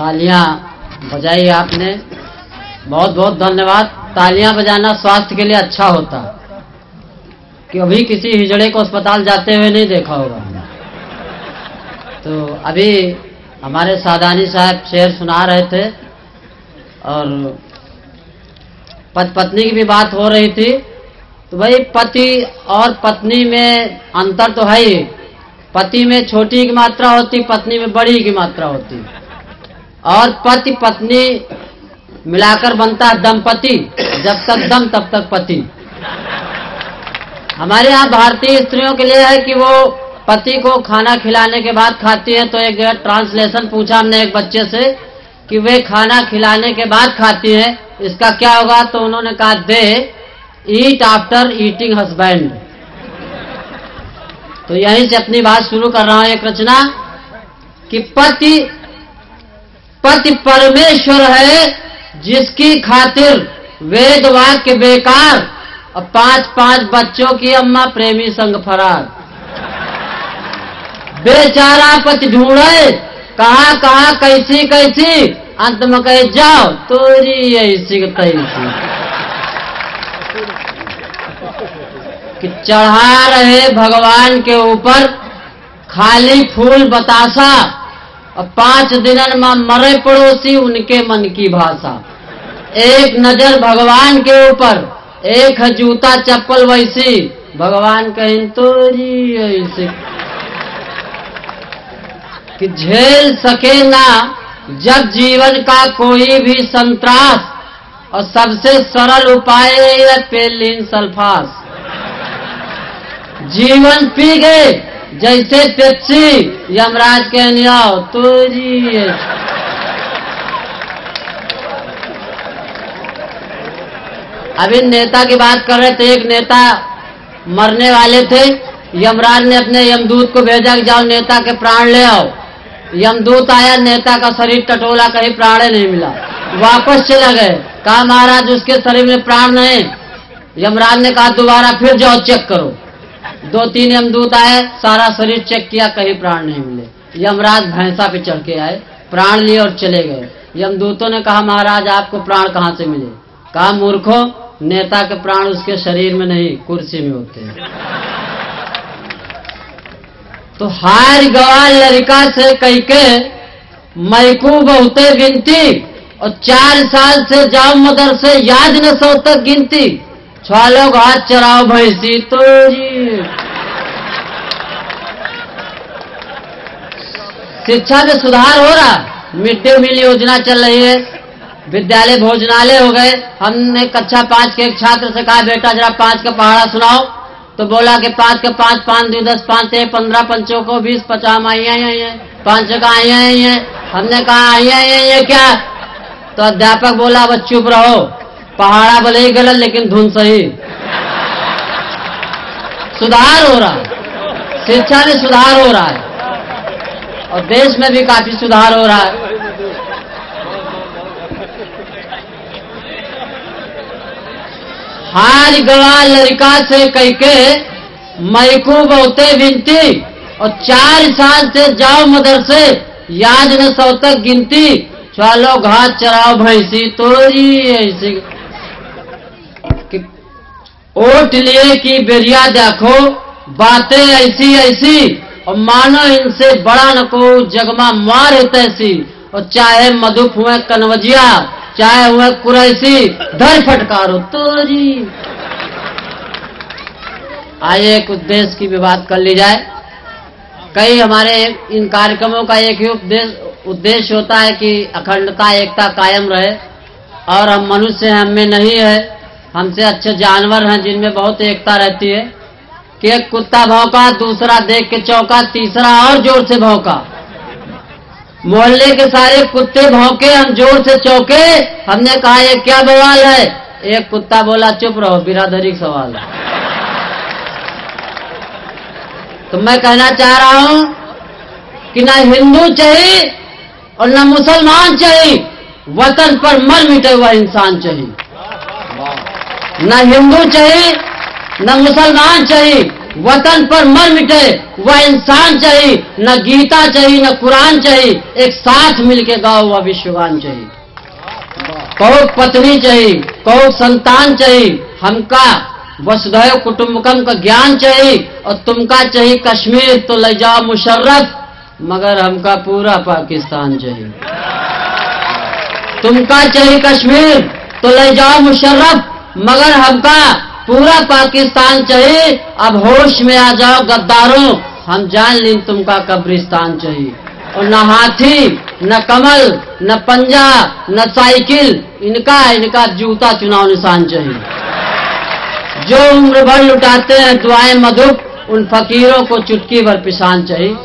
तालियां बजाई आपने, बहुत बहुत धन्यवाद। तालियां बजाना स्वास्थ्य के लिए अच्छा होता, कि अभी किसी हिजड़े को अस्पताल जाते हुए नहीं देखा होगा। तो अभी हमारे सादानी साहब शेर सुना रहे थे और पति पत्नी की भी बात हो रही थी। तो भाई पति और पत्नी में अंतर तो है ही। पति में छोटी की मात्रा होती, पत्नी में बड़ी की मात्रा होती। और पति पत्नी मिलाकर बनता है दंपति, जब तक दम तब तक पति। हमारे यहाँ भारतीय स्त्रियों के लिए है कि वो पति को खाना खिलाने के बाद खाती है। तो एक जगह ट्रांसलेशन पूछा हमने एक बच्चे से कि वे खाना खिलाने के बाद खाती हैं, इसका क्या होगा? तो उन्होंने कहा दे ईट आफ्टर ईटिंग हस्बैंड। तो यहीं से अपनी बात शुरू कर रहा हूं। एक रचना कि पति पति परमेश्वर है, जिसकी खातिर वेद वाक्य बेकार और 5-5 बच्चों की अम्मा प्रेमी संग फरार। बेचारा पति ढूंढे कहाँ कहाँ कैसी कैसी, अंत में कहे जाओ तोरी ऐसी तैसी। कि चढ़ा रहे भगवान के ऊपर खाली फूल बतासा और 5 दिनन में मरे पड़ोसी उनके मन की भाषा। एक नजर भगवान के ऊपर, एक है जूता चप्पल वैसी, भगवान कहें तोरी ऐसी। कि झेल सके ना जब जीवन का कोई भी संत्रास, और सबसे सरल उपाय है पेलिन सल्फास। जीवन पी गए जैसे पेप्सी, यमराज कहने आओ तोरी ऐसी। अभी नेता की बात कर रहे थे। एक नेता मरने वाले थे, यमराज ने अपने यमदूत को भेजा कि जाओ नेता के प्राण ले आओ। यमदूत आया, नेता का शरीर टटोला, कहीं प्राण नहीं मिला। वापस चला गए, कहा महाराज उसके शरीर में प्राण नहीं। यमराज ने कहा दोबारा फिर जाओ चेक करो। 2-3 यमदूत आए, सारा शरीर चेक किया, कहीं प्राण नहीं मिले। यमराज भैंसा पे चढ़ के आए, प्राण लिए और चले गए। यमदूतों ने कहा महाराज आपको प्राण कहाँ से मिले? कहा मूर्खों, नेता के प्राण उसके शरीर में नहीं कुर्सी में होते हैं। तो हार गवा लड़का से कह के मैकू बहुते गिनती, और 4 साल से जाओ मदर से याद न 100 तक गिनती। 6 लोग हाथ चराओ भैंसी तो जी। शिक्षा में सुधार हो रहा, मिड डे मील योजना चल रही है, विद्यालय भोजनालय हो गए। हमने कक्षा 5 के एक छात्र से कहा बेटा जरा 5 का पहाड़ा सुनाओ। तो बोला कि 5 का 5, 5 2 10, 5 3 15, 5 को 20, 50 आइया है, 5 का आइया है। हमने कहा आइया है क्या? तो अध्यापक बोला बस चुप रहो, पहाड़ा भले ही गलत लेकिन धुन सही। सुधार हो रहा है, शिक्षा में सुधार हो रहा है, और देश में भी काफी सुधार हो रहा है। हार गवा लड़का से कह के मैकू बहुते विनती, और 4 साल से जाओ मदरसे याद न 100 तक गिनती। चलो घास चराओ भैंसी तोरी ऐसी। ओट लिए की बेरिया देखो बातें ऐसी ऐसी, और मानो इनसे बड़ा न को जगमा मार है तैसी। और चाहे मधुप हुए कनवजिया, चाहे हुए कुरैसी, धर फटकारो तोरी। आइए एक उद्देश्य की भी बात कर ली जाए। कई हमारे इन कार्यक्रमों का एक ही उद्देश्य होता है कि अखंडता एकता कायम रहे। और हम मनुष्य हैं, हम में नहीं है, हमसे अच्छे जानवर हैं जिनमें बहुत एकता रहती है। कि एक कुत्ता भौंका, दूसरा देख के चौंका, तीसरा और जोर से भौंका। मोहल्ले के सारे कुत्ते भौंके, हम जोर से चौंके। हमने कहा ये क्या बवाल है? एक कुत्ता बोला चुप रहो, बिरादरी सवाल है। तो मैं कहना चाह रहा हूं कि ना हिंदू चाहिए और ना मुसलमान चाहिए, वतन पर मर मिटे हुआ इंसान चाहिए। ना हिंदू चाहिए ना मुसलमान चाहिए, वतन पर मर मिटे वह इंसान चाहिए, न गीता चाहिए न कुरान चाहिए, एक साथ मिलके गाओ वह विश्वगान चाहिए। कहो पत्नी चाहिए, कहो संतान चाहिए, हमका वसुधैव कुटुंबकम का ज्ञान चाहिए, और तुमका चाहिए कश्मीर तो ले जाओ मुशर्रफ, मगर हमका पूरा पाकिस्तान चाहिए। तुमका चाहिए कश्मीर तो ले जाओ मुशर्रफ, मगर हमका पूरा पाकिस्तान चाहिए। अब होश में आ जाओ गद्दारों, हम जान लें तुमका कब्रिस्तान चाहिए। और न हाथी न कमल न पंजा न साइकिल, इनका जूता चुनाव निशान चाहिए। जो उम्र भर लुटाते हैं दुआएं मधुप, उन फकीरों को चुटकी भर पिसान चाहिए।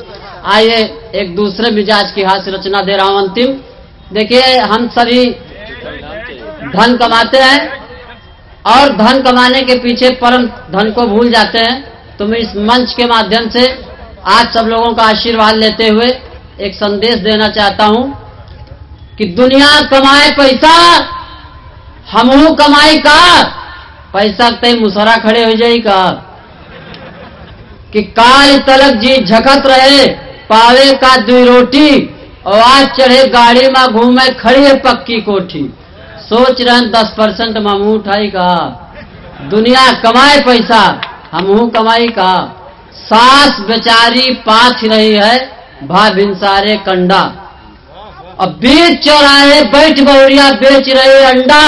आइए एक दूसरे मिजाज की हास्य रचना दे रहा हूं अंतिम। देखिए, हम सभी धन कमाते हैं और धन कमाने के पीछे परम धन को भूल जाते हैं। तो मैं इस मंच के माध्यम से आज सब लोगों का आशीर्वाद लेते हुए एक संदेश देना चाहता हूं कि दुनिया कमाए पैसा, हमहू कमाई का पैसा ते मुसरा खड़े हो जाई का, कि काल तलक जी झकत रहे पावे का दुई रोटी, और आज चढ़े गाड़ी में घूमे खड़ी है पक्की कोठी। सोच रहे 10% मामू उठाई का, दुनिया कमाए पैसा हमहू कमाई का। सास बेचारी पाथ रही है भा भिनसारे कंडा, अब बीच चौराहे बैठ बहुरिया बेच रहे अंडा।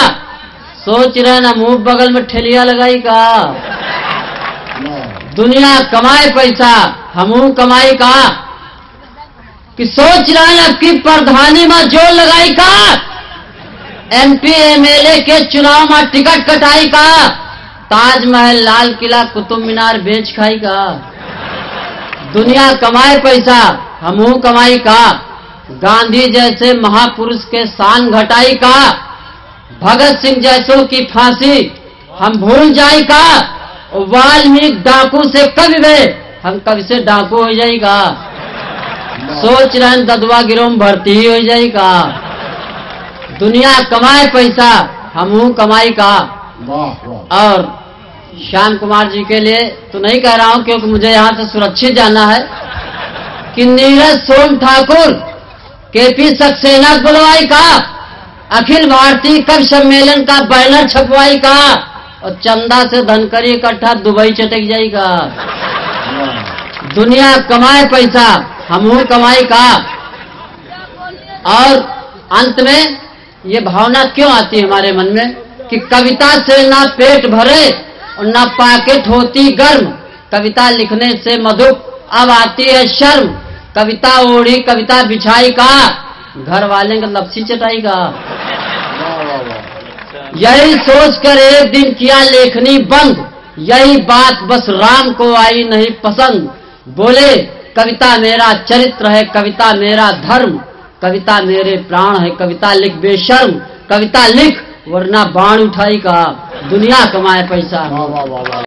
सोच रहे ना मुंह बगल में ठेलिया लगाई का, दुनिया कमाए पैसा हमहू कमाई का। कि सोच रहे हैं कि प्रधानी में जोर लगाई का, MP MLA के चुनाव में टिकट कटाई का, ताजमहल लाल किला कुतुब मीनार बेच खाई का। दुनिया कमाए पैसा हमहू कमाई का, गांधी जैसे महापुरुष के शान घटाई का, भगत सिंह जैसों की फांसी हम भूल जाई का, वाल्मीकि डाकू से कवि गए हम कवि से डाकू हो जाएगा। सोच रहे हैं ददवा गिरोह में भर्ती ही हो जाएगा। दुनिया कमाए पैसा हमहू कमाई का। और श्याम कुमार जी के लिए तो नहीं कह रहा हूं, क्योंकि मुझे यहां से सुरक्षित जाना है, कि नीरज सोम ठाकुर KP सक्सेना बुलवाई का, अखिल भारतीय कवि सम्मेलन का बैनर छपवाई का, और चंदा से धनकरी इकट्ठा दुबई चटक जाएगा। दुनिया कमाए पैसा हमहू कमाई का। और अंत में ये भावना क्यों आती है हमारे मन में कि कविता से ना पेट भरे और ना पॉकेट होती गर्म, कविता लिखने से मधुप अब आती है शर्म। कविता ओढ़ी कविता बिछाई का, घर वाले का लपसी चटाई का। यही सोच कर एक दिन किया लेखनी बंद, यही बात बस राम को आई नहीं पसंद। बोले कविता मेरा चरित्र है, कविता मेरा धर्म, कविता मेरे प्राण है, कविता लिख बेशर्म, कविता लिख वरना बाण उठाई का। दुनिया कमाए पैसा।